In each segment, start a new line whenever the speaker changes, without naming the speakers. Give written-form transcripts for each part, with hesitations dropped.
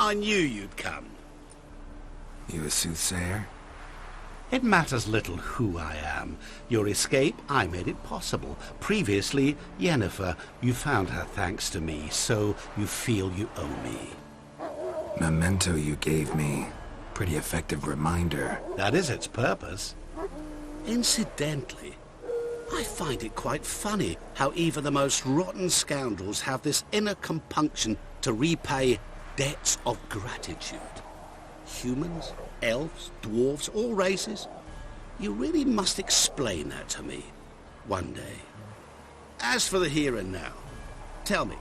I knew you'd come.
You a soothsayer?
It matters little who I am. Your escape, I made it possible. Previously, Yennefer, you found her thanks to me, so you feel you owe me.
Memento you gave me. Pretty effective reminder.
That is its purpose. Incidentally, I find it quite funny how even the most rotten scoundrels have this inner compunction to repay debts of gratitude. Humans, elves, dwarves, all races. You really must explain that to me one day. As for the here and now, tell me,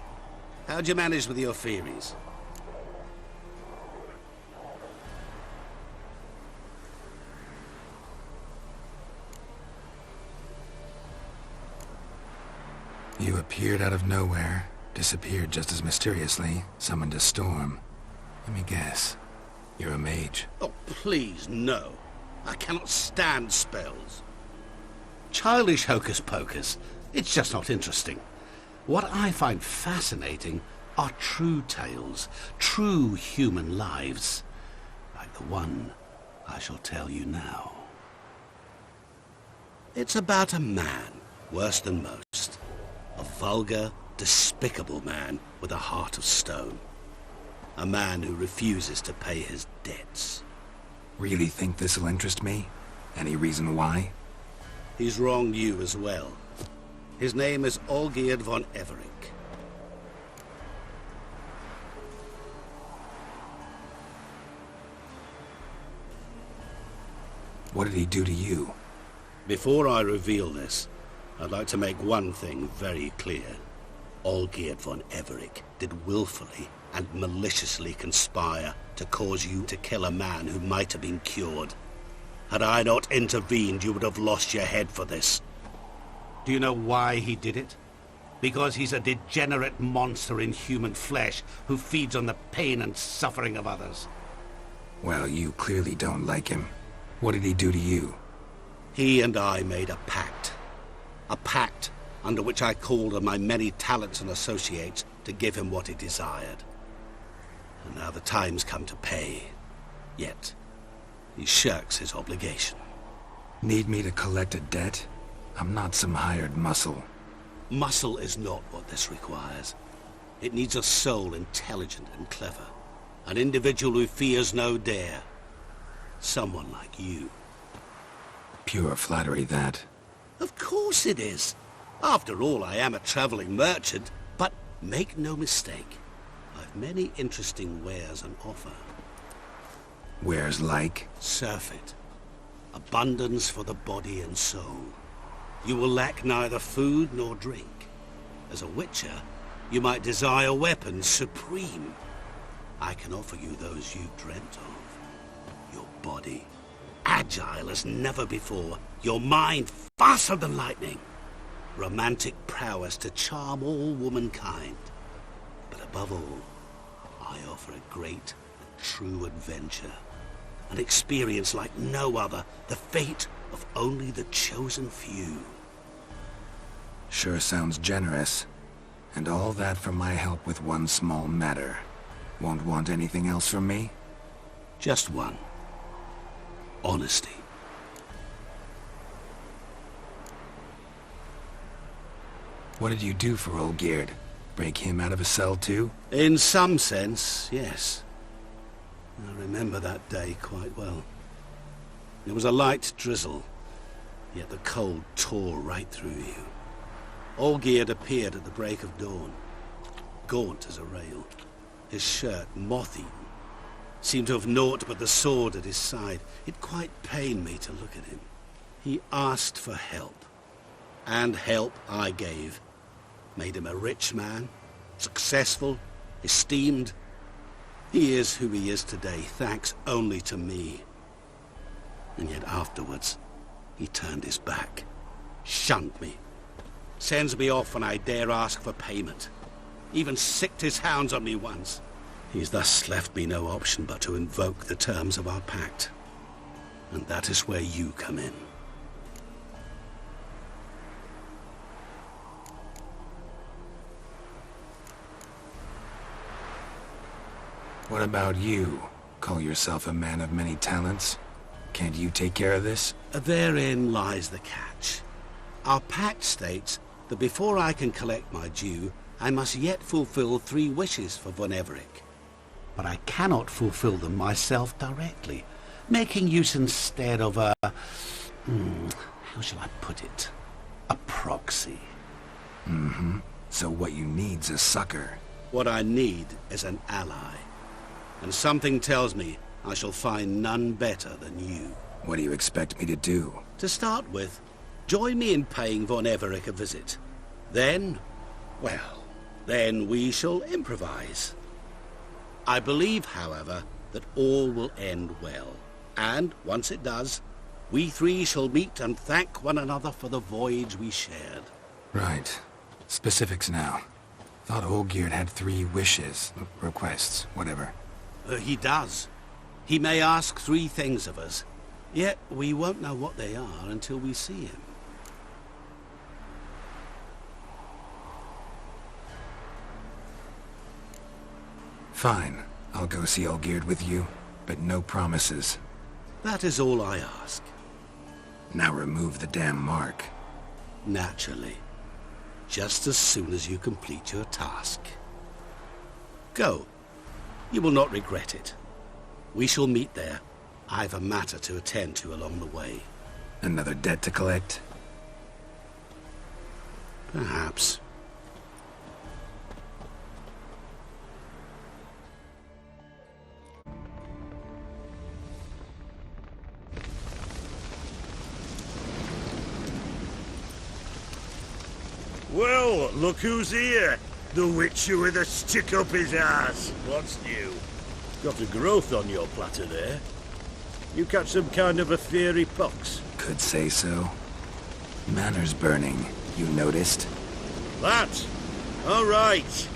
how'd you manage with your theories?
You appeared out of nowhere, disappeared just as mysteriously, summoned a storm. Let me guess. You're a mage.
Oh, please, no. I cannot stand spells. Childish hocus-pocus. It's just not interesting. What I find fascinating are true tales, true human lives, like the one I shall tell you now. It's about a man, worse than most. A vulgar, despicable man with a heart of stone. A man who refuses to pay his debts.
Really think this'll interest me? Any reason why?
He's wronged you as well. His name is Olgierd von Everec.
What did he do to you?
Before I reveal this, I'd like to make one thing very clear. Olgierd von Everec did willfully and maliciously conspire to cause you to kill a man who might have been cured. Had I not intervened, you would have lost your head for this. Do you know why he did it? Because he's a degenerate monster in human flesh who feeds on the pain and suffering of others.
Well, you clearly don't like him. What did he do to you?
He and I made a pact. A pact under which I called on my many talents and associates to give him what he desired. And now the time's come to pay. Yet, he shirks his obligation.
Need me to collect a debt? I'm not some hired muscle.
Muscle is not what this requires. It needs a soul intelligent and clever. An individual who fears no dare. Someone like you.
Pure flattery, that.
Of course it is. After all, I am a traveling merchant. But make no mistake, I've many interesting wares on offer.
Wares like?
Surfeit. Abundance for the body and soul. You will lack neither food nor drink. As a witcher, you might desire weapons supreme. I can offer you those you dreamt of. Your body, agile as never before. Your mind, faster than lightning. Romantic prowess to charm all womankind. But above all, I offer a great and true adventure. An experience like no other, the fate of only the chosen few.
Sure sounds generous. And all that for my help with one small matter. Won't want anything else from me?
Just one. Honesty.
What did you do for Olgierd? Break him out of a cell too?
In some sense, yes. I remember that day quite well. It was a light drizzle, yet the cold tore right through you. Olgierd appeared at the break of dawn, gaunt as a rail, his shirt moth-eaten, seemed to have naught but the sword at his side. It quite pained me to look at him. He asked for help, and help I gave. Made him a rich man, successful, esteemed. He is who he is today, thanks only to me. And yet afterwards, he turned his back, shunned me, sends me off when I dare ask for payment. Even sicked his hounds on me once. He's thus left me no option but to invoke the terms of our pact. And that is where you come in.
What about you? Call yourself a man of many talents? Can't you take care of this?
Therein lies the catch. Our pact states that before I can collect my due, I must yet fulfill 3 wishes for von Everec. But I cannot fulfill them myself directly, making use instead of a... how shall I put it? A proxy.
So what you need's a sucker.
What I need is an ally. And something tells me I shall find none better than you.
What do you expect me to do?
To start with, join me in paying von Everec a visit. Then, well, then we shall improvise. I believe, however, that all will end well. And, once it does, we 3 shall meet and thank one another for the voyage we shared.
Right. Specifics now. Thought Olgierd had 3 wishes, requests, whatever.
He does. He may ask 3 things of us, yet we won't know what they are until we see him.
Fine. I'll go see Olgierd with you, but no promises.
That is all I ask.
Now remove the damn mark.
Naturally. Just as soon as you complete your task. Go. You will not regret it. We shall meet there. I've a matter to attend to along the way.
Another debt to collect?
Perhaps.
Well, look who's here. The witcher with a stick up his ass. What's new? Got a growth on your platter there. You catch some kind of a fiery pox?
Could say so. Manor's burning. You noticed?
That? All right.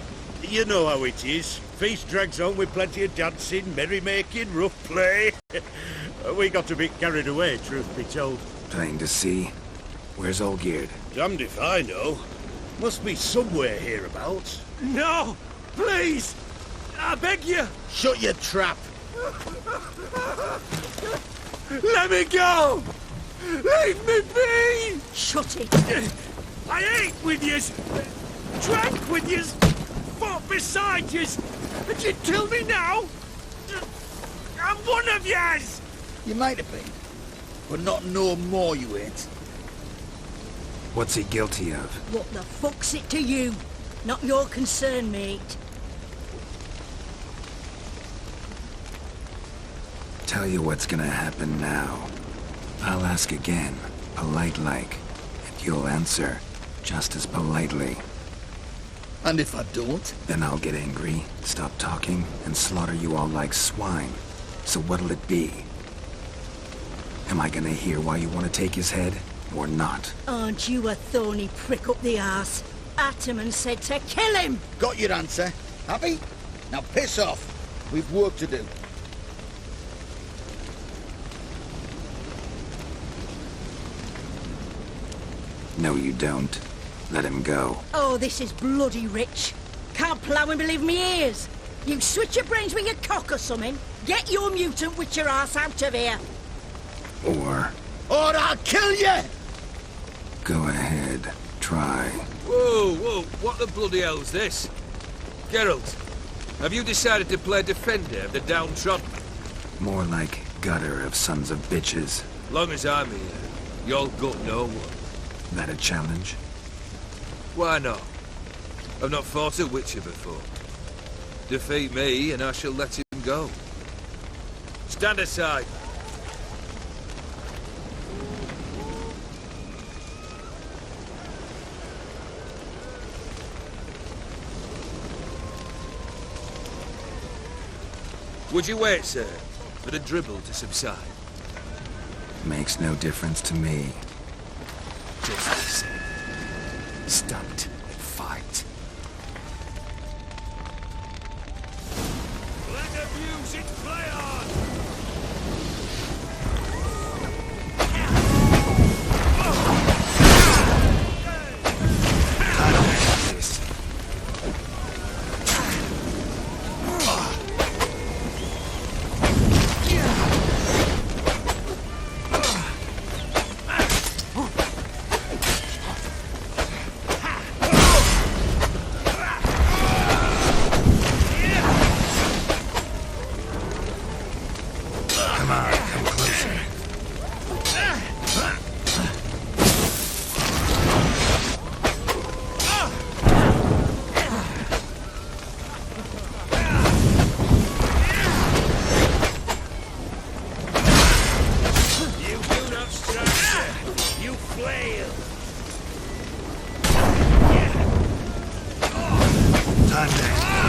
You know how it is. Feast drags on with plenty of dancing, merrymaking, rough play. We got a bit carried away, truth be told.
Plain to see. Where's Olgierd?
Damned if I know. Must be somewhere hereabouts. No! Please! I beg you!
Shut your trap!
Let me go! Leave me be!
Shut it!
I ate with yous! Drank with yous! Fought beside yous! And you tell me now? I'm one of yous!
You might have been, but not no more you ain't.
What's he guilty of?
What the fuck's it to you? Not your concern, mate.
Tell you what's gonna happen now. I'll ask again, polite-like, and you'll answer just as politely.
And if I don't?
Then I'll get angry, stop talking, and slaughter you all like swine. So what'll it be? Am I gonna hear why you want to take his head, or not?
Aren't you a thorny prick up the arse? Ataman said to kill him!
Got your answer. Happy? Now piss off. We've work to do.
No, you don't. Let him go.
Oh, this is bloody rich. Can't plough and believe me ears. You switch your brains with your cock or something. Get your mutant witcher ass out of here.
Or
I'll kill you!
go ahead, try.
Whoa, whoa, what the bloody hell's this? Geralt, have you decided to play defender of the downtrodden?
More like gutter of sons of bitches.
Long as I'm here, you'll gut no one.
That a challenge?
Why not? I've not fought a witcher before. Defeat me and I shall let him go. Stand aside. Would you wait, sir, for the dribble to subside?
Makes no difference to me.
Just the same.
Stunt, fight.
Let the music play on!
I don't have this. Time to end this.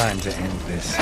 Time to end this.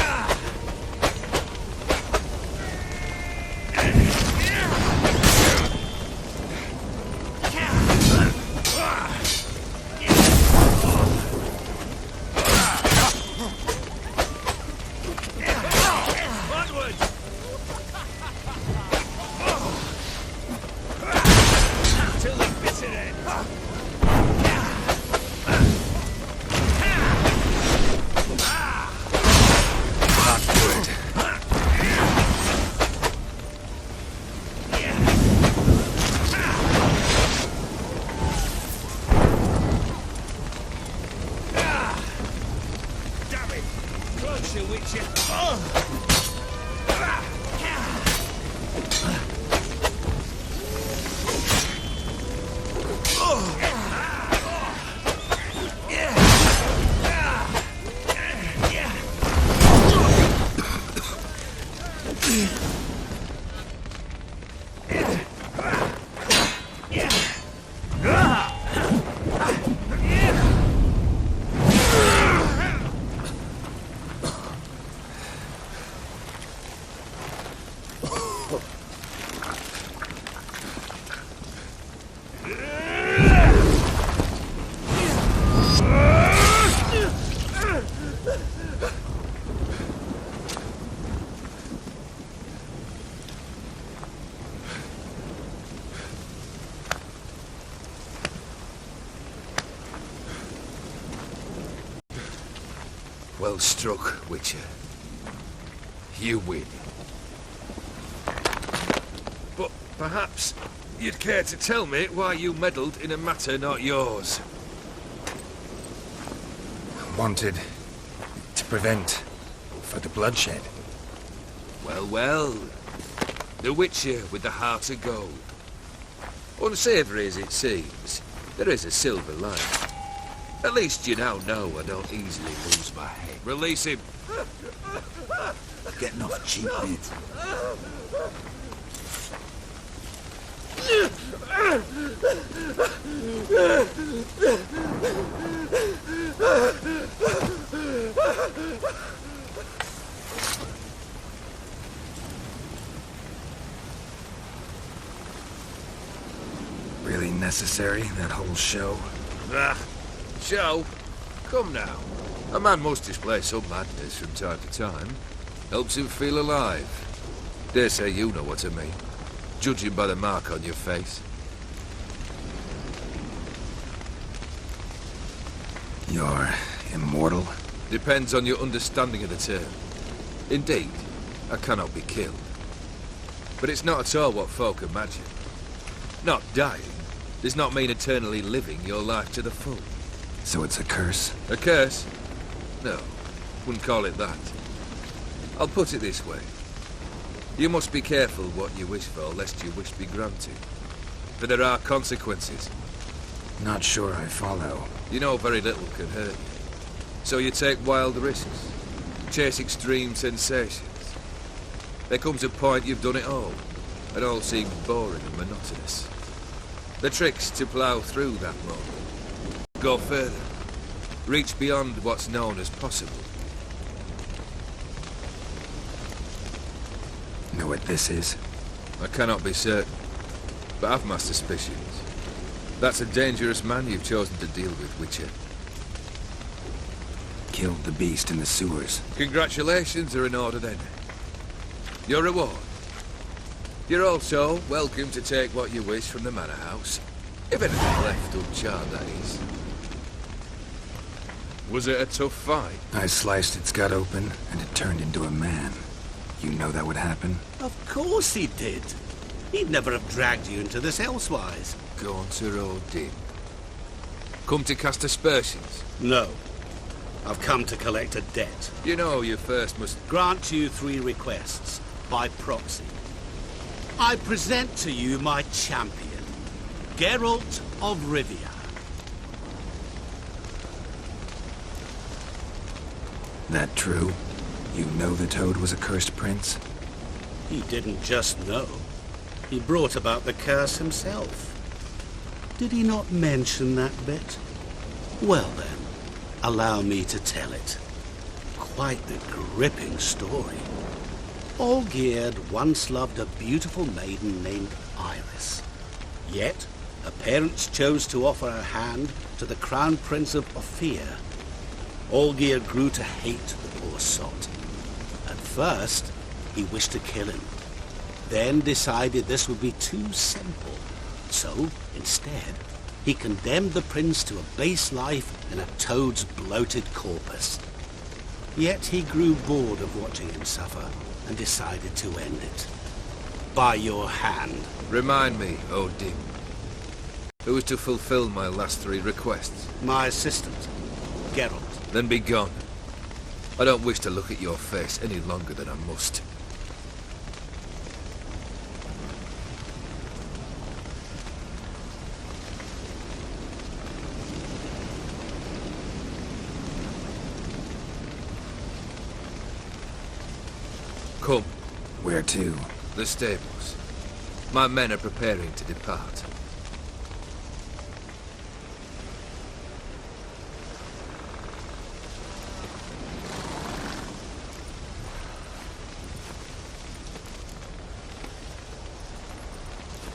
Well struck, Witcher. You win. But perhaps you'd care to tell me why you meddled in a matter not yours.
Wanted to prevent further bloodshed.
Well, well. The Witcher with the heart of gold. Unsavoury as it seems, there is a silver lining. At least you now know I don't easily lose my head. Release him.
Getting off cheap, mate.
Really necessary, that whole show?
Ah, show? Come now. A man must display some madness from time to time. Helps him feel alive. Dare say you know what I mean. Judging by the mark on your face.
You're immortal?
Depends on your understanding of the term. Indeed, I cannot be killed. But it's not at all what folk imagine. Not dying does not mean eternally living your life to the full.
So it's a curse?
A curse? No, wouldn't call it that. I'll put it this way. You must be careful what you wish for, lest your wish be granted. For there are consequences.
Not sure I follow.
You know very little can hurt you. So you take wild risks. Chase extreme sensations. There comes a point you've done it all. It all seems boring and monotonous. The trick's to plough through that moment. Go further. Reach beyond what's known as possible.
Know what this is?
I cannot be certain, but I've my suspicions. That's a dangerous man you've chosen to deal with, Witcher.
Killed the beast in the sewers.
Congratulations are in order then. Your reward. You're also welcome to take what you wish from the manor house. If anything left uncharred, that is. Was it a tough fight?
I sliced its gut open, and it turned into a man. You know that would happen?
Of course he did. He'd never have dragged you into this elsewise.
Gaunter Odin. Come to cast aspersions?
No. I've come to collect a debt.
You know you first must...
Grant you 3 requests, by proxy. I present to you my champion, Geralt of Rivia.
That true? You know the Toad was a cursed prince?
He didn't just know. He brought about the curse himself. Did he not mention that bit? Well then, allow me to tell it. Quite the gripping story. Olgierd once loved a beautiful maiden named Iris. Yet, her parents chose to offer her hand to the Crown Prince of Ophir. Olgierd grew to hate the poor sot. At first, he wished to kill him. Then decided this would be too simple. So, instead, he condemned the prince to a base life in a toad's bloated corpus. Yet he grew bored of watching him suffer and decided to end it. By your hand.
Remind me, Odin. Who is to fulfill my last 3 requests?
My assistant, Geralt.
Then be gone. I don't wish to look at your face any longer than I must. Come.
Where to?
The stables. My men are preparing to depart.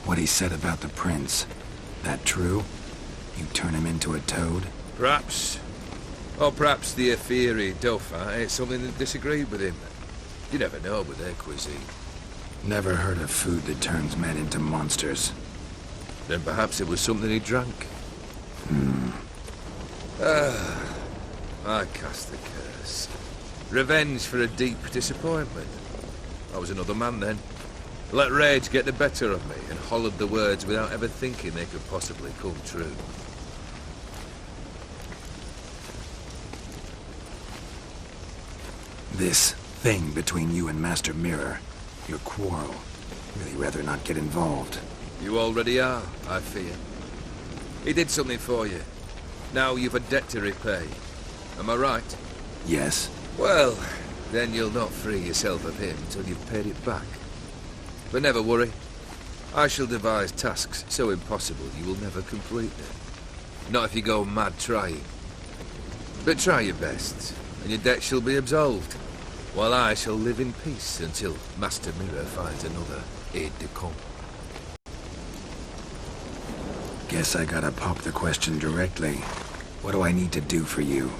What he said about the prince, that true? You turn him into a toad?
Perhaps. Or perhaps the Ephiri Dauphin ate something that disagreed with him. You never know with their cuisine.
Never heard of food that turns men into monsters.
Then perhaps it was something he drank. I cast the curse. Revenge for a deep disappointment. I was another man then. Let rage get the better of me and hollered the words without ever thinking they could possibly come true.
This thing between you and Master Mirror, your quarrel, really rather not get involved.
You already are, I fear. He did something for you. Now you've a debt to repay. Am I right?
Yes.
Well, then you'll not free yourself of him until you've paid it back. But never worry. I shall devise tasks so impossible you will never complete them. Not if you go mad trying. But try your best, and your debt shall be absolved, while I shall live in peace until Master Mirror finds another aide-de-camp.
Guess I gotta pop the question directly. What do I need to do for you?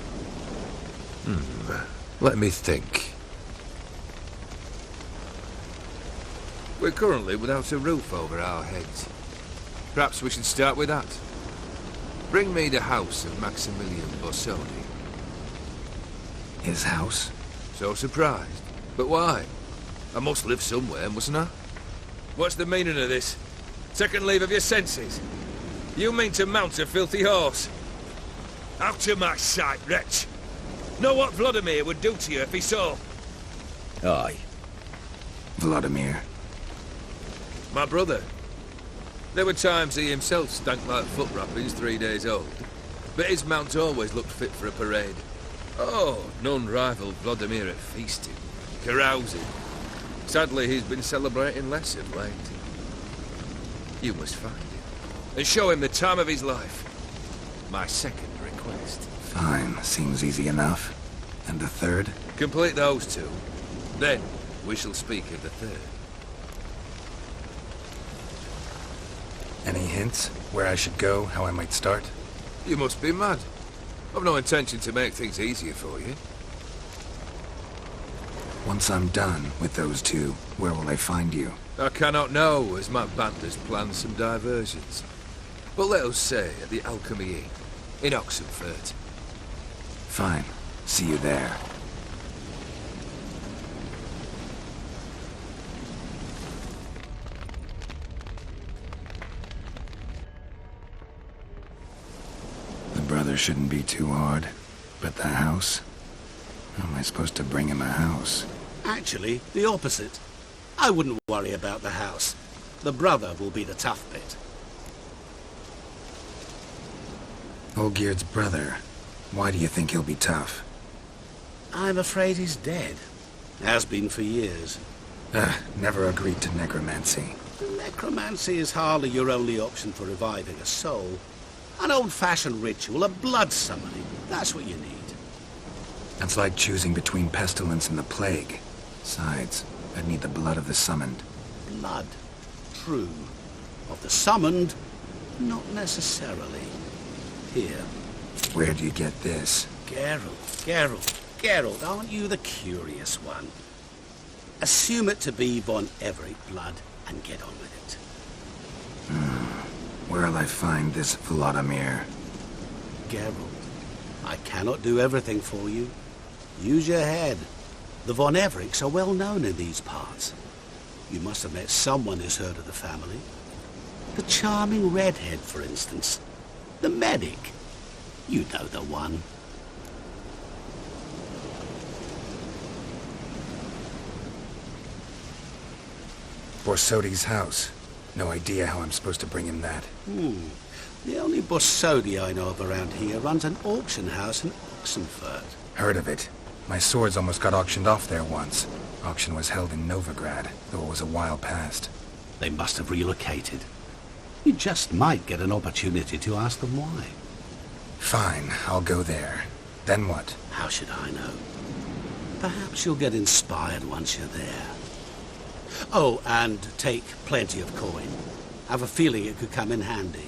Let me think. We're currently without a roof over our heads. Perhaps we should start with that. Bring me the house of Maximilian Borsodi.
His house?
So surprised. But why? I must live somewhere, mustn't I? What's the meaning of this? Second leave of your senses? You mean to mount a filthy horse? Out of my sight, wretch! Know what Vladimir would do to you if he saw?
Aye.
Vladimir.
My brother. There were times he himself stank like foot wrappings 3 days old, but his mount always looked fit for a parade. Oh, none rivaled Vladimir at feasting, carousing. Sadly, he's been celebrating less of late. You must find him, and show him the time of his life. My second request.
Fine, seems easy enough. And the third?
Complete those two. Then, we shall speak of the third.
Any hints? Where I should go? How I might start?
You must be mad. I've no intention to make things easier for you.
Once I'm done with those two, where will I find you?
I cannot know, as my band has planned some diversions. But let us say at the Alchemy Inn, in Oxenfurt.
Fine. See you there. The brother shouldn't be too hard. But the house? How am I supposed to bring him a house?
Actually, the opposite. I wouldn't worry about the house. The brother will be the tough bit.
Olgierd's brother. Why do you think he'll be tough?
I'm afraid he's dead. Has been for years.
Never agreed to necromancy.
Necromancy is hardly your only option for reviving a soul. An old-fashioned ritual, a blood summoning. That's what you need.
That's like choosing between pestilence and the plague. Besides, I'd need the blood of the summoned.
Blood. True. Of the summoned, not necessarily. Here.
Where'd you get this?
Geralt, aren't you the curious one? Assume it to be von Everec blood and get on with it.
Where'll I find this Vladimir?
Geralt, I cannot do everything for you. Use your head. The von Everecs are well known in these parts. You must have met someone who's heard of the family. The charming redhead, for instance. The medic. You know the one.
Borsodi's house. No idea how I'm supposed to bring him that.
The only Borsodi I know of around here runs an auction house in Oxenfurt.
Heard of it. My swords almost got auctioned off there once. Auction was held in Novigrad, though it was a while past.
They must have relocated. You just might get an opportunity to ask them why.
Fine, I'll go there. Then what?
How should I know? Perhaps you'll get inspired once you're there. Oh, and take plenty of coin. I have a feeling it could come in handy.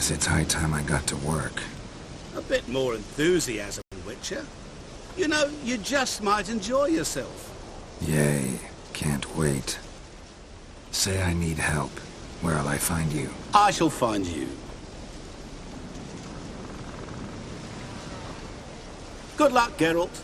Guess it's high time I got to work.
A bit more enthusiasm, Witcher. You know, you just might enjoy yourself.
Yay, can't wait. Say I need help. Where'll I find you?
I shall find you. Good luck, Geralt.